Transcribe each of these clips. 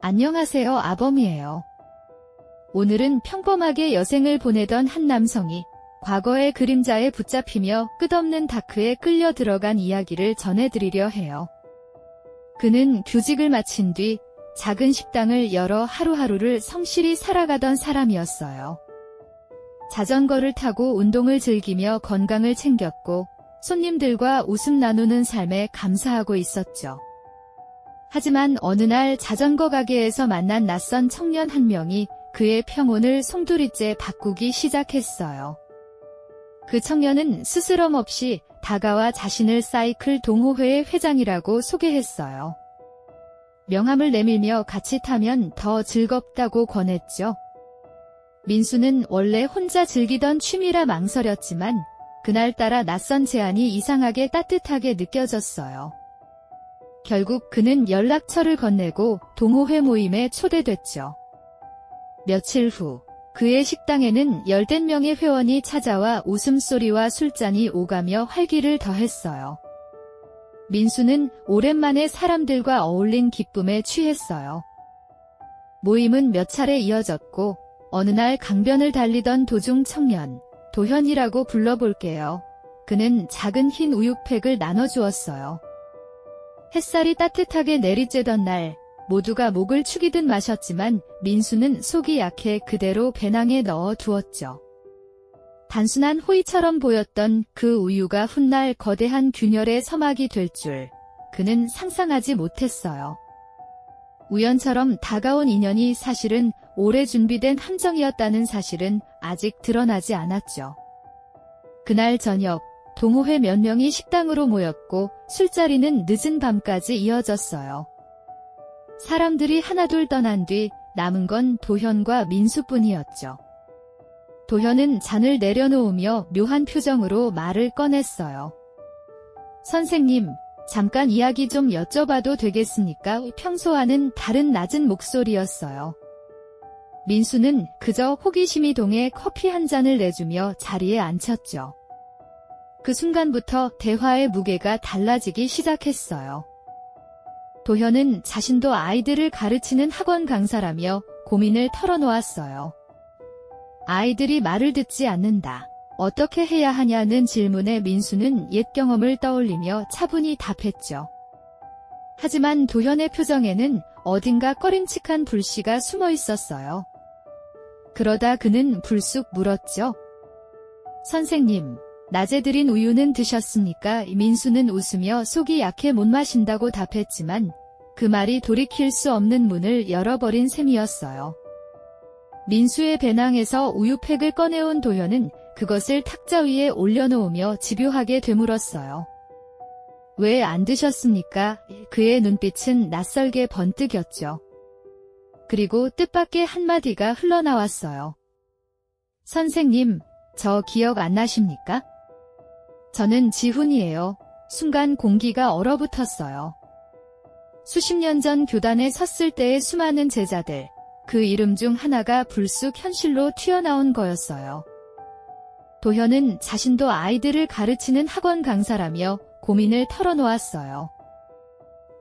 안녕하세요, 아범이에요. 오늘은 평범하게 여생을 보내던 한 남성이 과거의 그림자에 붙잡히며 끝없는 다크에 끌려 들어간 이야기를 전해드리려 해요. 그는 교직을 마친 뒤 작은 식당을 열어 하루하루를 성실히 살아가던 사람이었어요. 자전거를 타고 운동을 즐기며 건강을 챙겼고 손님들과 웃음 나누는 삶에 감사하고 있었죠. 하지만 어느 날 자전거 가게에서 만난 낯선 청년 한 명이 그의 평온을 송두리째 바꾸기 시작했어요. 그 청년은 스스럼 없이 다가와 자신을 사이클 동호회의 회장이라고 소개했어요. 명함을 내밀며 같이 타면 더 즐겁다고 권했죠. 민수는 원래 혼자 즐기던 취미라 망설였지만 그날따라 낯선 제안이 이상하게 따뜻하게 느껴졌어요. 결국 그는 연락처를 건네고 동호회 모임에 초대됐죠. 며칠 후 그의 식당에는 열댓 명의 회원이 찾아와 웃음소리와 술잔이 오가며 활기를 더했어요. 민수는 오랜만에 사람들과 어울린 기쁨에 취했어요. 모임은 몇 차례 이어졌고 어느 날 강변을 달리던 도중 청년, 도현이라고 불러볼게요. 그는 작은 흰 우유팩을 나눠주었어요. 햇살이 따뜻하게 내리쬐던 날 모두가 목을 축이듯 마셨지만 민수는 속이 약해 그대로 배낭에 넣어 두었죠. 단순한 호의처럼 보였던 그 우유가 훗날 거대한 균열의 서막이 될 줄 그는 상상하지 못했어요. 우연처럼 다가온 인연이 사실은 오래 준비된 함정이었다는 사실은 아직 드러나지 않았죠. 그날 저녁 동호회 몇 명이 식당으로 모였고 술자리는 늦은 밤까지 이어졌어요. 사람들이 하나둘 떠난 뒤 남은 건 도현과 민수뿐이었죠. 도현은 잔을 내려놓으며 묘한 표정으로 말을 꺼냈어요. 선생님, 잠깐 이야기 좀 여쭤봐도 되겠습니까? 평소와는 다른 낮은 목소리였어요. 민수는 그저 호기심이 동해 커피 한 잔을 내주며 자리에 앉혔죠. 그 순간부터 대화의 무게가 달라지기 시작했어요. 도현은 자신도 아이들을 가르치는 학원 강사라며 고민을 털어놓았어요. 아이들이 말을 듣지 않는다. 어떻게 해야 하냐는 질문에 민수는 옛 경험을 떠올리며 차분히 답했죠. 하지만 도현의 표정에는 어딘가 꺼림칙한 불씨가 숨어 있었어요. 그러다 그는 불쑥 물었죠. 선생님, 낮에 드린 우유는 드셨습니까? 민수는 웃으며 속이 약해 못 마신다고 답했지만 그 말이 돌이킬 수 없는 문을 열어버린 셈이었어요. 민수의 배낭에서 우유팩을 꺼내온 도현은 그것을 탁자 위에 올려놓으며 집요하게 되물었어요. 왜 안 드셨습니까? 그의 눈빛은 낯설게 번뜩였죠. 그리고 뜻밖의 한마디가 흘러나왔어요. 선생님, 저 기억 안 나십니까? 저는 지훈이에요. 순간 공기가 얼어붙었어요. 수십 년 전 교단에 섰을 때의 수많은 제자들, 그 이름 중 하나가 불쑥 현실로 튀어나온 거였어요. 도현은 자신도 아이들을 가르치는 학원 강사라며 고민을 털어놓았어요.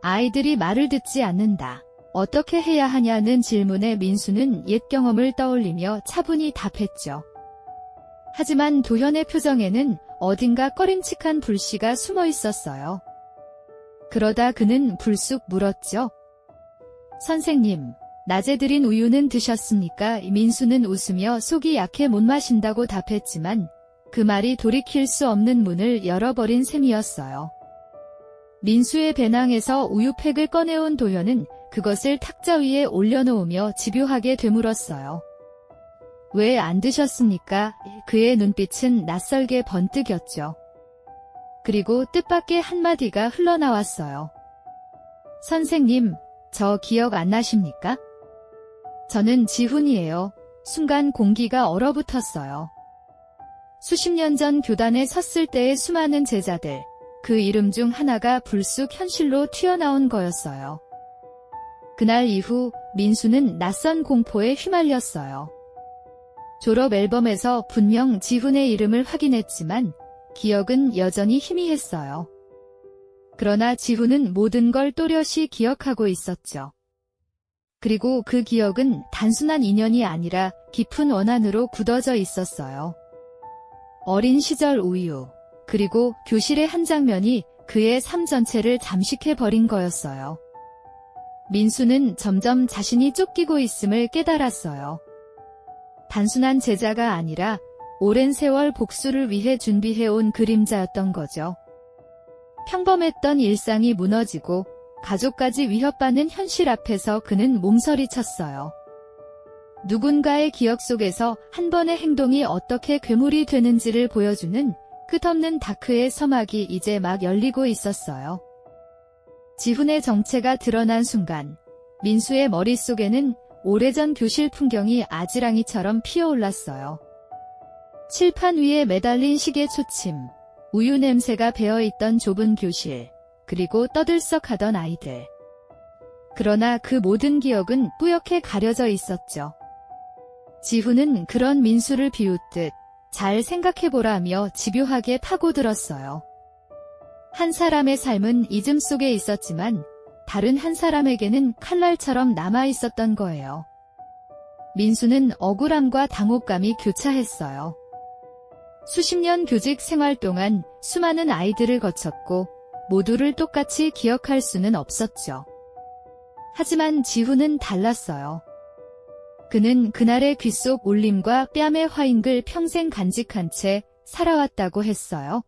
아이들이 말을 듣지 않는다. 어떻게 해야 하냐는 질문에 민수는 옛 경험을 떠올리며 차분히 답했죠. 하지만 도현의 표정에는 어딘가 꺼림칙한 불씨가 숨어 있었어요. 그러다 그는 불쑥 물었죠. 선생님, 낮에 드린 우유는 드셨습니까? 민수는 웃으며 속이 약해 못 마신다고 답했지만 그 말이 돌이킬 수 없는 문을 열어버린 셈이었어요. 민수의 배낭에서 우유팩을 꺼내온 도현은 그것을 탁자 위에 올려놓으며 집요하게 되물었어요. 왜 안 드셨습니까? 그의 눈빛은 낯설게 번뜩였죠. 그리고 뜻밖의 한마디가 흘러나왔어요. 선생님, 저 기억 안 나십니까? 저는 지훈이에요. 순간 공기가 얼어붙었어요. 수십 년 전 교단에 섰을 때의 수많은 제자들, 그 이름 중 하나가 불쑥 현실로 튀어나온 거였어요. 그날 이후 민수는 낯선 공포에 휘말렸어요. 졸업 앨범에서 분명 지훈의 이름을 확인했지만 기억은 여전히 희미했어요. 그러나 지훈은 모든 걸 또렷이 기억하고 있었죠. 그리고 그 기억은 단순한 인연이 아니라 깊은 원한으로 굳어져 있었어요. 어린 시절 우유, 그리고 교실의 한 장면이 그의 삶 전체를 잠식해버린 거였어요. 민수는 점점 자신이 쫓기고 있음을 깨달았어요. 단순한 제자가 아니라 오랜 세월 복수를 위해 준비해온 그림자였던 거죠. 평범했던 일상이 무너지고 가족까지 위협받는 현실 앞에서 그는 몸서리쳤어요. 누군가의 기억 속에서 한 번의 행동이 어떻게 괴물이 되는지를 보여주는 끝없는 다크의 서막이 이제 막 열리고 있었어요. 지훈의 정체가 드러난 순간 민수의 머릿속에는 오래전 교실 풍경이 아지랑이처럼 피어올랐어요. 칠판 위에 매달린 시계 초침, 우유 냄새가 배어있던 좁은 교실, 그리고 떠들썩하던 아이들. 그러나 그 모든 기억은 뿌옇게 가려져 있었죠. 지훈은 그런 민수를 비웃듯 잘 생각해보라며 집요하게 파고들었어요. 한 사람의 삶은 잊음 속에 있었지만 다른 한 사람에게는 칼날처럼 남아있었던 거예요. 민수는 억울함과 당혹감이 교차했어요. 수십 년 교직 생활 동안 수많은 아이들을 거쳤고 모두를 똑같이 기억할 수는 없었죠. 하지만 지훈은 달랐어요. 그는 그날의 귀 속 울림과 뺨의 화잉을 평생 간직한 채 살아왔다고 했어요.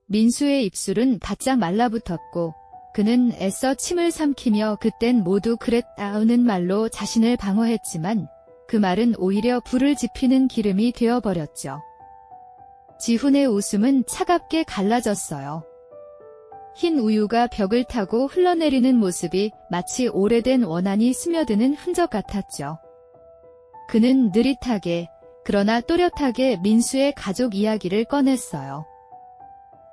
민수의 입술은 바짝 말라붙었고 그는 애써 침을 삼키며 그땐 모두 그랬다는 말로 자신을 방어했지만 그 말은 오히려 불을 지피는 기름이 되어버렸죠. 지훈의 웃음은 차갑게 갈라졌어요. 흰 우유가 벽을 타고 흘러내리는 모습이 마치 오래된 원한이 스며드는 흔적 같았죠. 그는 느릿하게 그러나 또렷하게 민수의 가족 이야기를 꺼냈어요.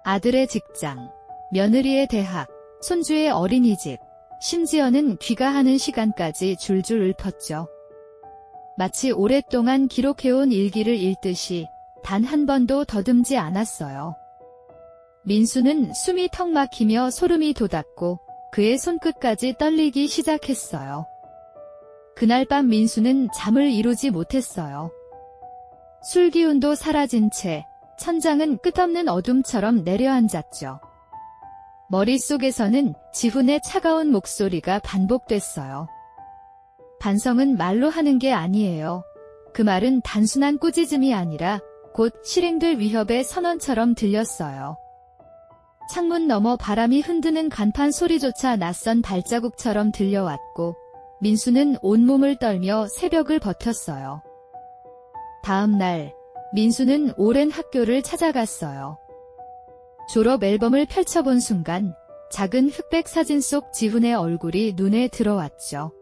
아들의 직장, 며느리의 대학, 손주의 어린이집, 심지어는 귀가하는 시간까지 줄줄 읊었죠. 마치 오랫동안 기록해온 일기를 읽듯이 단 한 번도 더듬지 않았어요. 민수는 숨이 턱 막히며 소름이 돋았고 그의 손끝까지 떨리기 시작했어요. 그날 밤 민수는 잠을 이루지 못했어요. 술 기운도 사라진 채 천장은 끝없는 어둠처럼 내려앉았죠. 머릿속에서는 지훈의 차가운 목소리가 반복됐어요. 반성은 말로 하는 게 아니에요. 그 말은 단순한 꾸짖음이 아니라 곧 실행될 위협의 선언처럼 들렸어요. 창문 너머 바람이 흔드는 간판 소리조차 낯선 발자국처럼 들려왔고 민수는 온몸을 떨며 새벽을 버텼어요. 다음 날 민수는 오랜 학교를 찾아갔어요. 졸업 앨범을 펼쳐본 순간 작은 흑백 사진 속 지훈의 얼굴이 눈에 들어왔죠.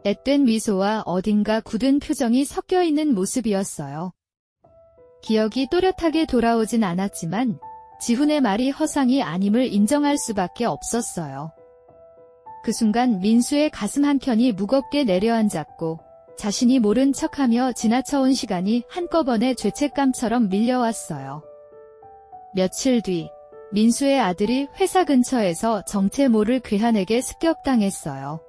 앳된 미소와 어딘가 굳은 표정이 섞여있는 모습이었어요. 기억이 또렷하게 돌아오진 않았지만 지훈의 말이 허상이 아님을 인정할 수밖에 없었어요. 그 순간 민수의 가슴 한켠이 무겁게 내려앉았고 자신이 모른 척하며 지나쳐온 시간이 한꺼번에 죄책감처럼 밀려왔어요. 며칠 뒤 민수의 아들이 회사 근처에서 정체 모를 괴한에게 습격당했어요.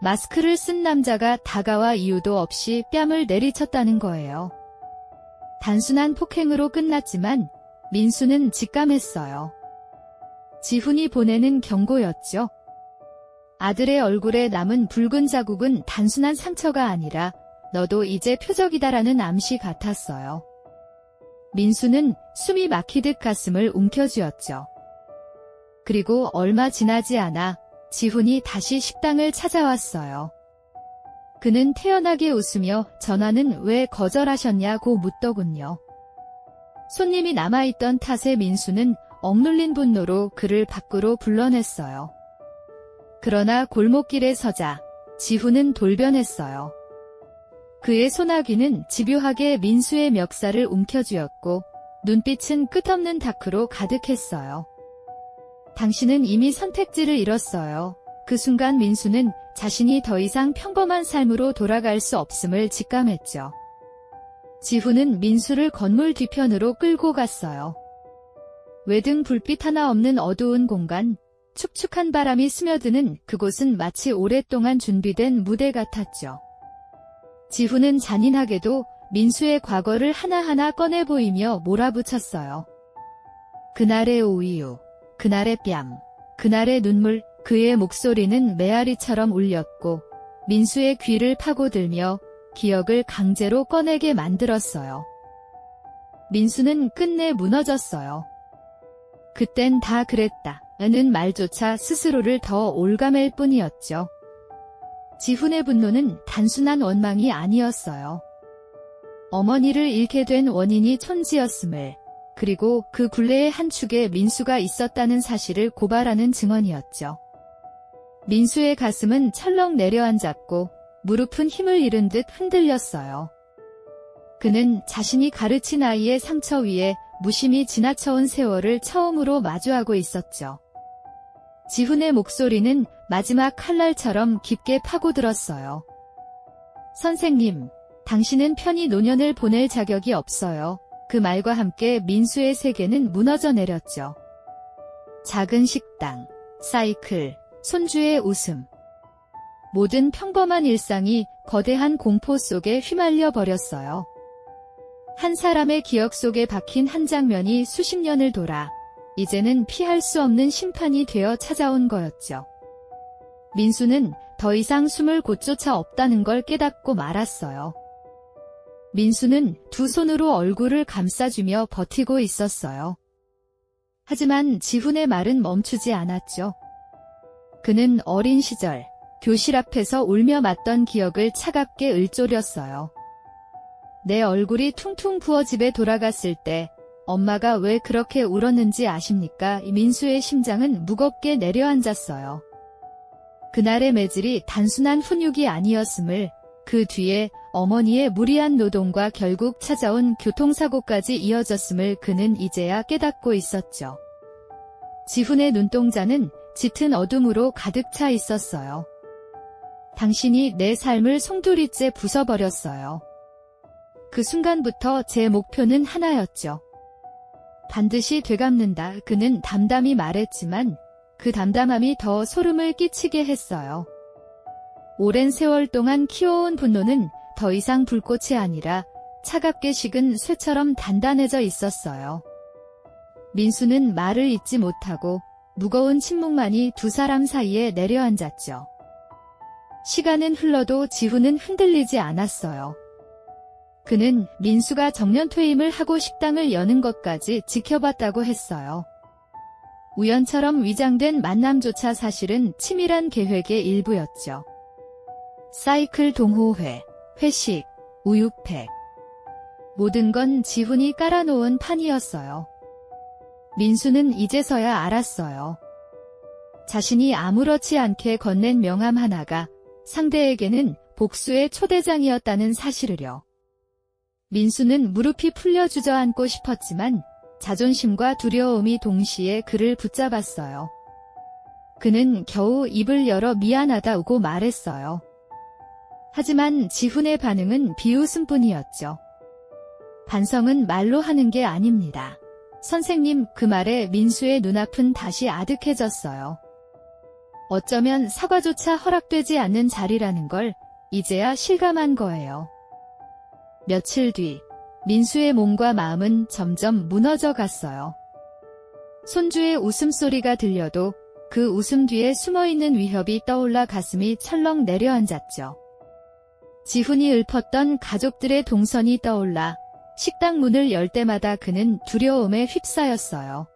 마스크를 쓴 남자가 다가와 이유도 없이 뺨을 내리쳤다는 거예요. 단순한 폭행으로 끝났지만 민수는 직감했어요. 지훈이 보내는 경고였죠. 아들의 얼굴에 남은 붉은 자국은 단순한 상처가 아니라 너도 이제 표적이다라는 암시 같았어요. 민수는 숨이 막히듯 가슴을 움켜쥐었죠. 그리고 얼마 지나지 않아 지훈이 다시 식당을 찾아왔어요. 그는 태연하게 웃으며 전화는 왜 거절하셨냐고 묻더군요. 손님이 남아있던 탓에 민수는 억눌린 분노로 그를 밖으로 불러냈어요. 그러나 골목길에 서자 지훈은 돌변했어요. 그의 소나기는 집요하게 민수의 멱살을 움켜쥐었고 눈빛은 끝없는 다크로 가득했어요. 당신은 이미 선택지를 잃었어요. 그 순간 민수는 자신이 더 이상 평범한 삶으로 돌아갈 수 없음을 직감했죠. 지훈은 민수를 건물 뒤편으로 끌고 갔어요. 외등 불빛 하나 없는 어두운 공간, 축축한 바람이 스며드는 그곳은 마치 오랫동안 준비된 무대 같았죠. 지훈은 잔인하게도 민수의 과거를 하나하나 꺼내 보이며 몰아붙였어요. 그날의 우유, 그날의 뺨, 그날의 눈물, 그의 목소리는 메아리처럼 울렸고 민수의 귀를 파고들며 기억을 강제로 꺼내게 만들었어요. 민수는 끝내 무너졌어요. 그땐 다 그랬다 는 말조차 스스로를 더 올가맬 뿐이었죠. 지훈의 분노는 단순한 원망이 아니었어요. 어머니를 잃게 된 원인이 촌지였음을, 그리고 그 굴레의 한 축에 민수가 있었다는 사실을 고발하는 증언이었죠. 민수의 가슴은 철렁 내려앉았고 무릎은 힘을 잃은 듯 흔들렸어요. 그는 자신이 가르친 아이의 상처 위에 무심히 지나쳐온 세월을 처음으로 마주하고 있었죠. 지훈의 목소리는 마지막 칼날처럼 깊게 파고들었어요. 선생님, 당신은 편히 노년을 보낼 자격이 없어요. 그 말과 함께 민수의 세계는 무너져 내렸죠. 작은 식당, 사이클, 손주의 웃음. 모든 평범한 일상이 거대한 공포 속에 휘말려 버렸어요. 한 사람의 기억 속에 박힌 한 장면이 수십 년을 돌아 이제는 피할 수 없는 심판이 되어 찾아온 거였죠. 민수는 더 이상 숨을 곳조차 없다는 걸 깨닫고 말았어요. 민수는 두 손으로 얼굴을 감싸주며 버티고 있었어요. 하지만 지훈의 말은 멈추지 않았죠. 그는 어린 시절 교실 앞에서 울며 맞던 기억을 차갑게 읊조렸어요. 내 얼굴이 퉁퉁 부어 집에 돌아갔을 때 엄마가 왜 그렇게 울었는지 아십니까? 민수의 심장은 무겁게 내려앉았어요. 그날의 매질이 단순한 훈육이 아니었음을, 그 뒤에 어머니의 무리한 노동과 결국 찾아온 교통사고까지 이어졌음을 그는 이제야 깨닫고 있었죠. 지훈의 눈동자는 짙은 어둠으로 가득 차 있었어요. 당신이 내 삶을 송두리째 부숴버렸어요. 그 순간부터 제 목표는 하나였죠. 반드시 되갚는다. 그는 담담히 말했지만 그 담담함이 더 소름을 끼치게 했어요. 오랜 세월 동안 키워온 분노는 더 이상 불꽃이 아니라 차갑게 식은 쇠처럼 단단해져 있었어요. 민수는 말을 잇지 못하고 무거운 침묵만이 두 사람 사이에 내려앉았죠. 시간은 흘러도 지훈은 흔들리지 않았어요. 그는 민수가 정년퇴임을 하고 식당을 여는 것까지 지켜봤다고 했어요. 우연처럼 위장된 만남조차 사실은 치밀한 계획의 일부였죠. 사이클 동호회, 회식, 우유팩. 모든 건 지훈이 깔아놓은 판이었어요. 민수는 이제서야 알았어요. 자신이 아무렇지 않게 건넨 명함 하나가 상대에게는 복수의 초대장이었다는 사실을요. 민수는 무릎이 풀려 주저앉고 싶었지만 자존심과 두려움이 동시에 그를 붙잡았어요. 그는 겨우 입을 열어 미안하다고 말했어요. 하지만 지훈의 반응은 비웃음뿐이었죠. 반성은 말로 하는 게 아닙니다. 선생님, 그 말에 민수의 눈앞은 다시 아득해졌어요. 어쩌면 사과조차 허락되지 않는 자리라는 걸 이제야 실감한 거예요. 며칠 뒤, 민수의 몸과 마음은 점점 무너져 갔어요. 손주의 웃음소리가 들려도 그 웃음 뒤에 숨어있는 위협이 떠올라 가슴이 철렁 내려앉았죠. 지훈이 읊었던 가족들의 동선이 떠올라 식당 문을 열 때마다 그는 두려움에 휩싸였어요.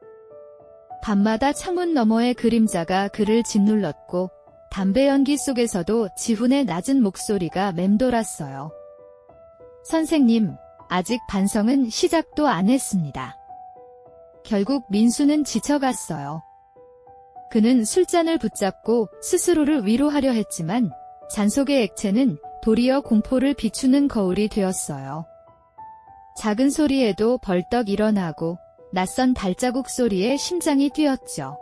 밤마다 창문 너머의 그림자가 그를 짓눌렀고 담배 연기 속에서도 지훈의 낮은 목소리가 맴돌았어요. 선생님, 아직 반성은 시작도 안 했습니다. 결국 민수는 지쳐갔어요. 그는 술잔을 붙잡고 스스로를 위로하려 했지만 잔속의 액체는 도리어 공포를 비추는 거울이 되었어요. 작은 소리에도 벌떡 일어나고 낯선 발자국 소리에 심장이 뛰었죠.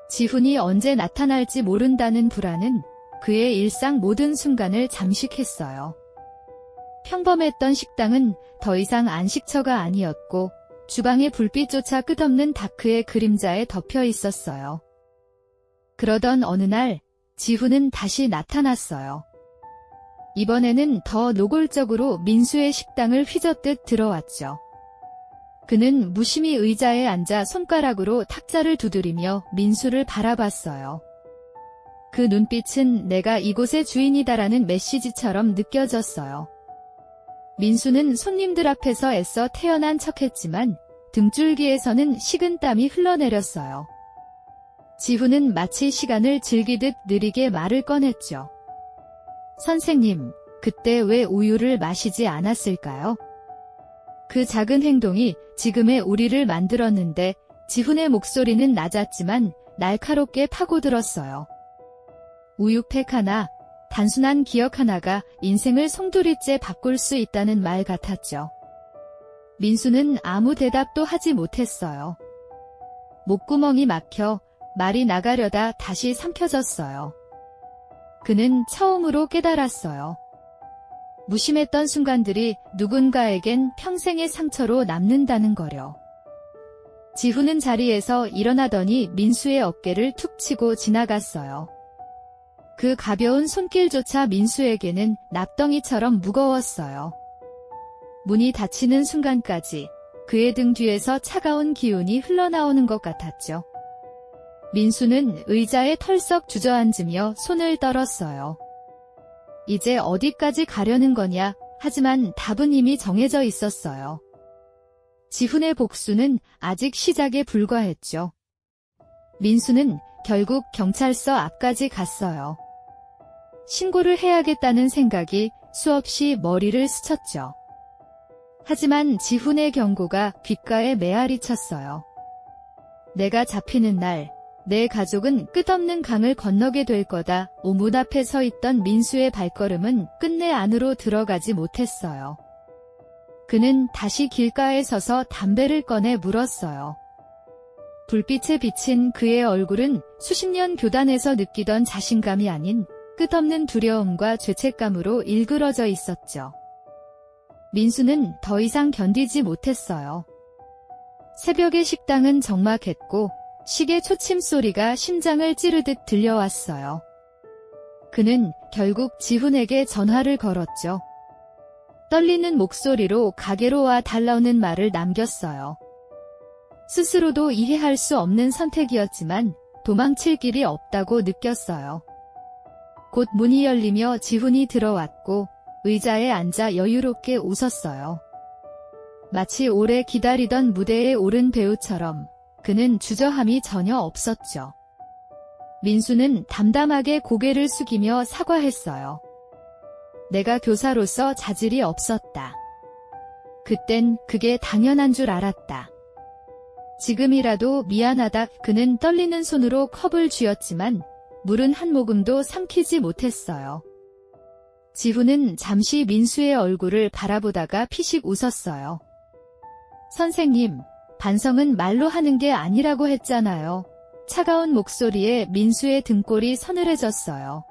지훈이 언제 나타날지 모른다는 불안은 그의 일상 모든 순간을 잠식했어요. 평범했던 식당은 더 이상 안식처가 아니었고 주방의 불빛조차 끝없는 다크의 그림자에 덮여 있었어요. 그러던 어느 날 지훈은 다시 나타났어요. 이번에는 더 노골적으로 민수의 식당을 휘젓듯 들어왔죠. 그는 무심히 의자에 앉아 손가락으로 탁자를 두드리며 민수를 바라봤어요. 그 눈빛은 내가 이곳의 주인이다라는 메시지처럼 느껴졌어요. 민수는 손님들 앞에서 애써 태연한 척했지만 등줄기에서는 식은땀이 흘러내렸어요. 지훈은 마치 시간을 즐기듯 느리게 말을 꺼냈죠. 선생님, 그때 왜 우유를 마시지 않았을까요? 그 작은 행동이 지금의 우리를 만들었는데 지훈의 목소리는 낮았지만 날카롭게 파고들었어요. 우유팩 하나, 단순한 기억 하나가 인생을 송두리째 바꿀 수 있다는 말 같았죠. 민수는 아무 대답도 하지 못했어요. 목구멍이 막혀 말이 나가려다 다시 삼켜졌어요. 그는 처음으로 깨달았어요. 무심했던 순간들이 누군가에겐 평생의 상처로 남는다는 거려. 지훈은 자리에서 일어나더니 민수의 어깨를 툭 치고 지나갔어요. 그 가벼운 손길조차 민수에게는 납덩이처럼 무거웠어요. 문이 닫히는 순간까지 그의 등 뒤에서 차가운 기운이 흘러나오는 것 같았죠. 민수는 의자에 털썩 주저앉으며 손을 떨었어요. 이제 어디까지 가려는 거냐? 하지만 답은 이미 정해져 있었어요. 지훈의 복수는 아직 시작에 불과했죠. 민수는 결국 경찰서 앞까지 갔어요. 신고를 해야겠다는 생각이 수없이 머리를 스쳤죠. 하지만 지훈의 경고가 귓가에 메아리 쳤어요. 내가 잡히는 날, 내 가족은 끝없는 강을 건너게 될 거다. 문 앞에 서 있던 민수의 발걸음은 끝내 안으로 들어가지 못했어요. 그는 다시 길가에 서서 담배를 꺼내 물었어요. 불빛에 비친 그의 얼굴은 수십 년 교단에서 느끼던 자신감이 아닌 끝없는 두려움과 죄책감으로 일그러져 있었죠. 민수는 더 이상 견디지 못했어요. 새벽의 식당은 적막했고 시계 초침 소리가 심장을 찌르듯 들려왔어요. 그는 결국 지훈에게 전화를 걸었죠. 떨리는 목소리로 가게로 와 달라오는 말을 남겼어요. 스스로도 이해할 수 없는 선택이었지만 도망칠 길이 없다고 느꼈어요. 곧 문이 열리며 지훈이 들어왔고 의자에 앉아 여유롭게 웃었어요. 마치 오래 기다리던 무대에 오른 배우처럼 그는 주저함이 전혀 없었죠. 민수는 담담하게 고개를 숙이며 사과했어요. 내가 교사로서 자질이 없었다. 그땐 그게 당연한 줄 알았다. 지금이라도 미안하다. 그는 떨리는 손으로 컵을 쥐었지만 물은 한 모금도 삼키지 못했어요. 지훈은 잠시 민수의 얼굴을 바라보다가 피식 웃었어요. 선생님, 반성은 말로 하는 게 아니라고 했잖아요. 차가운 목소리에 민수의 등골이 서늘해졌어요.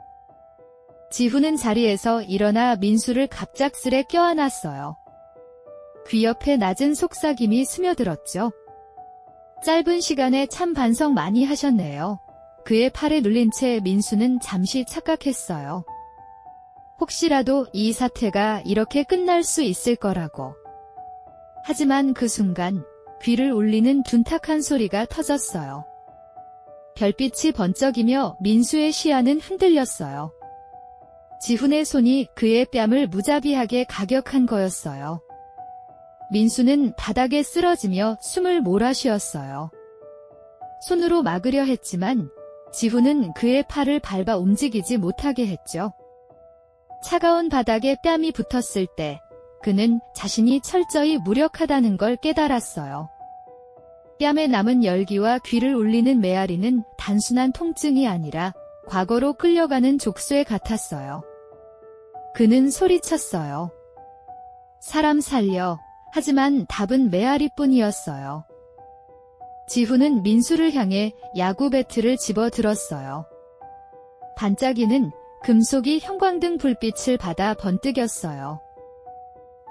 지훈은 자리에서 일어나 민수를 갑작스레 껴안았어요. 귀 옆에 낮은 속삭임이 스며들었죠. 짧은 시간에 참 반성 많이 하셨네요. 그의 팔에 눌린 채 민수는 잠시 착각했어요. 혹시라도 이 사태가 이렇게 끝날 수 있을 거라고. 하지만 그 순간 귀를 울리는 둔탁한 소리가 터졌어요. 별빛이 번쩍이며 민수의 시야는 흔들렸어요. 지훈의 손이 그의 뺨을 무자비하게 가격한 거였어요. 민수는 바닥에 쓰러지며 숨을 몰아쉬었어요. 손으로 막으려 했지만 지훈은 그의 팔을 밟아 움직이지 못하게 했죠. 차가운 바닥에 뺨이 붙었을 때 그는 자신이 철저히 무력하다는 걸 깨달았어요. 뺨에 남은 열기와 귀를 울리는 메아리는 단순한 통증이 아니라 과거로 끌려가는 족쇄 같았어요. 그는 소리쳤어요. 사람 살려. 하지만 답은 메아리뿐이었어요. 지훈은 민수를 향해 야구 배트를 집어들었어요. 반짝이는 금속이 형광등 불빛을 받아 번뜩였어요.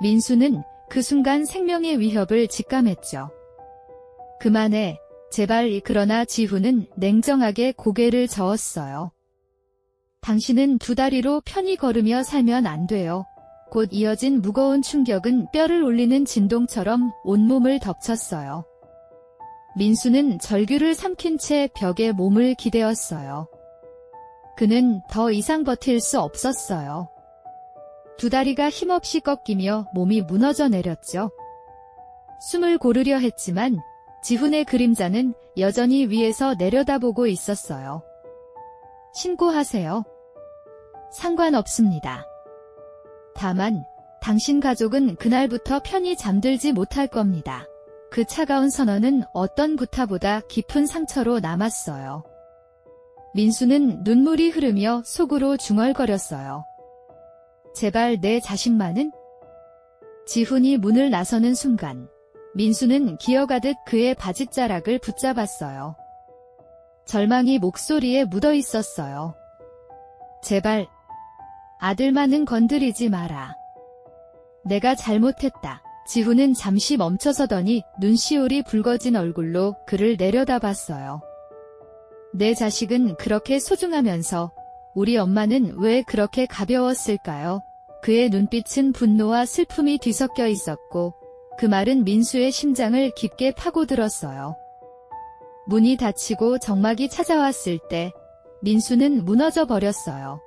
민수는 그 순간 생명의 위협을 직감했죠. 그만해. 제발. 그러나 지훈은 냉정하게 고개를 저었어요. 당신은 두 다리로 편히 걸으며 살면 안 돼요. 곧 이어진 무거운 충격은 뼈를 울리는 진동처럼 온몸을 덮쳤어요. 민수는 절규를 삼킨 채 벽에 몸을 기대었어요. 그는 더 이상 버틸 수 없었어요. 두 다리가 힘없이 꺾이며 몸이 무너져 내렸죠. 숨을 고르려 했지만 지훈의 그림자는 여전히 위에서 내려다보고 있었어요. 신고하세요. 상관없습니다. 다만 당신 가족은 그날부터 편히 잠들지 못할 겁니다. 그 차가운 선언은 어떤 구타보다 깊은 상처로 남았어요. 민수는 눈물이 흐르며 속으로 중얼거렸어요. 제발 내 자식만은? 지훈이 문을 나서는 순간 민수는 기어가듯 그의 바짓자락을 붙잡았어요. 절망이 목소리에 묻어 있었어요. 제발 아들만은 건드리지 마라. 내가 잘못했다. 지훈은 잠시 멈춰서더니 눈시울이 붉어진 얼굴로 그를 내려다봤어요. 내 자식은 그렇게 소중하면서 우리 엄마는 왜 그렇게 가벼웠을까요? 그의 눈빛은 분노와 슬픔이 뒤섞여 있었고 그 말은 민수의 심장을 깊게 파고들었어요. 문이 닫히고 정막이 찾아왔을 때 민수는 무너져 버렸어요.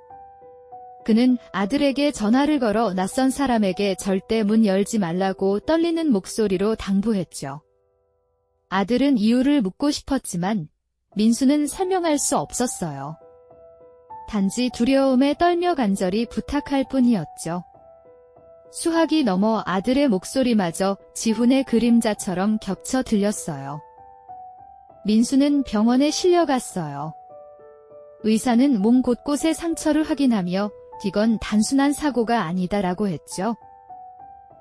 그는 아들에게 전화를 걸어 낯선 사람에게 절대 문 열지 말라고 떨리는 목소리로 당부했죠. 아들은 이유를 묻고 싶었지만 민수는 설명할 수 없었어요. 단지 두려움에 떨며 간절히 부탁할 뿐이었죠. 수학이 넘어 아들의 목소리마저 지훈의 그림자처럼 겹쳐 들렸어요. 민수는 병원에 실려갔어요. 의사는 몸 곳곳의 상처를 확인하며 이건 단순한 사고가 아니다라고 했죠.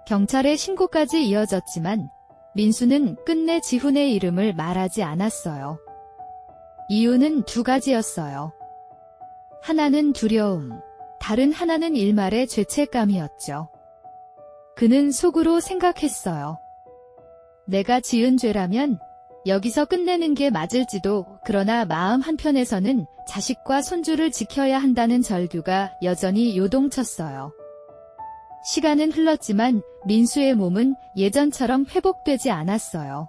경찰에 신고까지 이어졌지만 민수는 끝내 지훈의 이름을 말하지 않았어요. 이유는 두 가지였어요. 하나는 두려움, 다른 하나는 일말의 죄책감이었죠. 그는 속으로 생각했어요. 내가 지은 죄라면 여기서 끝내는 게 맞을지도. 그러나 마음 한편에서는 자식과 손주를 지켜야 한다는 절규가 여전히 요동쳤어요. 시간은 흘렀지만 민수의 몸은 예전처럼 회복되지 않았어요.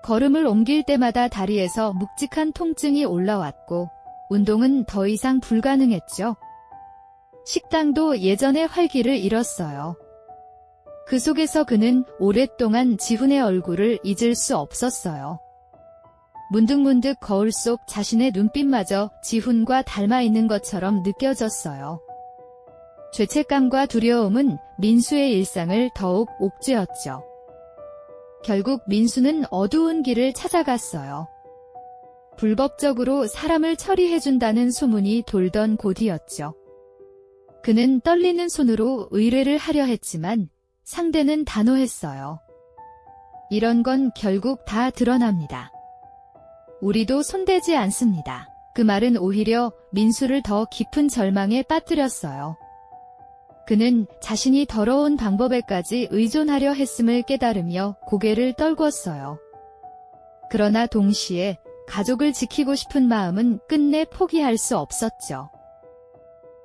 걸음을 옮길 때마다 다리에서 묵직한 통증이 올라왔고 운동은 더 이상 불가능했죠. 식당도 예전의 활기를 잃었어요. 그 속에서 그는 오랫동안 지훈의 얼굴을 잊을 수 없었어요. 문득문득 거울 속 자신의 눈빛마저 지훈과 닮아 있는 것처럼 느껴졌어요. 죄책감과 두려움은 민수의 일상을 더욱 옥죄었죠. 결국 민수는 어두운 길을 찾아갔어요. 불법적으로 사람을 처리해준다는 소문이 돌던 곳이었죠. 그는 떨리는 손으로 의뢰를 하려 했지만 상대는 단호했어요. 이런 건 결국 다 드러납니다. 우리도 손대지 않습니다. 그 말은 오히려 민수를 더 깊은 절망에 빠뜨렸어요. 그는 자신이 더러운 방법에까지 의존하려 했음을 깨달으며 고개를 떨궜어요. 그러나 동시에 가족을 지키고 싶은 마음은 끝내 포기할 수 없었죠.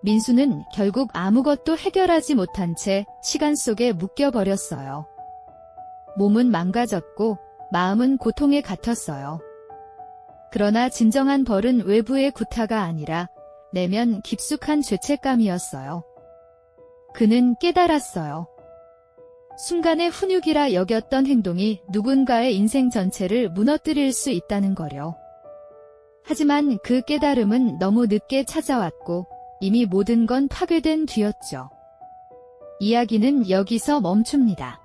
민수는 결국 아무것도 해결하지 못한 채 시간 속에 묶여버렸어요. 몸은 망가졌고 마음은 고통에 갇혔어요. 그러나 진정한 벌은 외부의 구타가 아니라 내면 깊숙한 죄책감이었어요. 그는 깨달았어요. 순간의 훈육이라 여겼던 행동이 누군가의 인생 전체를 무너뜨릴 수 있다는 거요. 하지만 그 깨달음은 너무 늦게 찾아왔고 이미 모든 건 파괴된 뒤였죠. 이야기는 여기서 멈춥니다.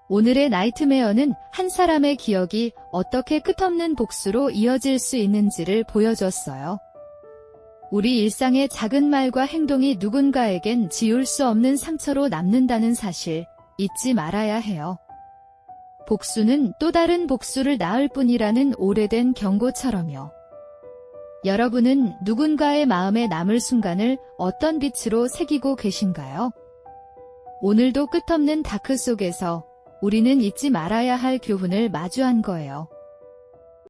오늘의 나이트메어는 한 사람의 기억이 어떻게 끝없는 복수로 이어질 수 있는지를 보여줬어요. 우리 일상의 작은 말과 행동이 누군가에겐 지울 수 없는 상처로 남는다는 사실 잊지 말아야 해요. 복수는 또 다른 복수를 낳을 뿐이라는 오래된 경고처럼요. 여러분은 누군가의 마음에 남을 순간을 어떤 빛으로 새기고 계신가요? 오늘도 끝없는 다크 속에서 우리는 잊지 말아야 할 교훈을 마주한 거예요.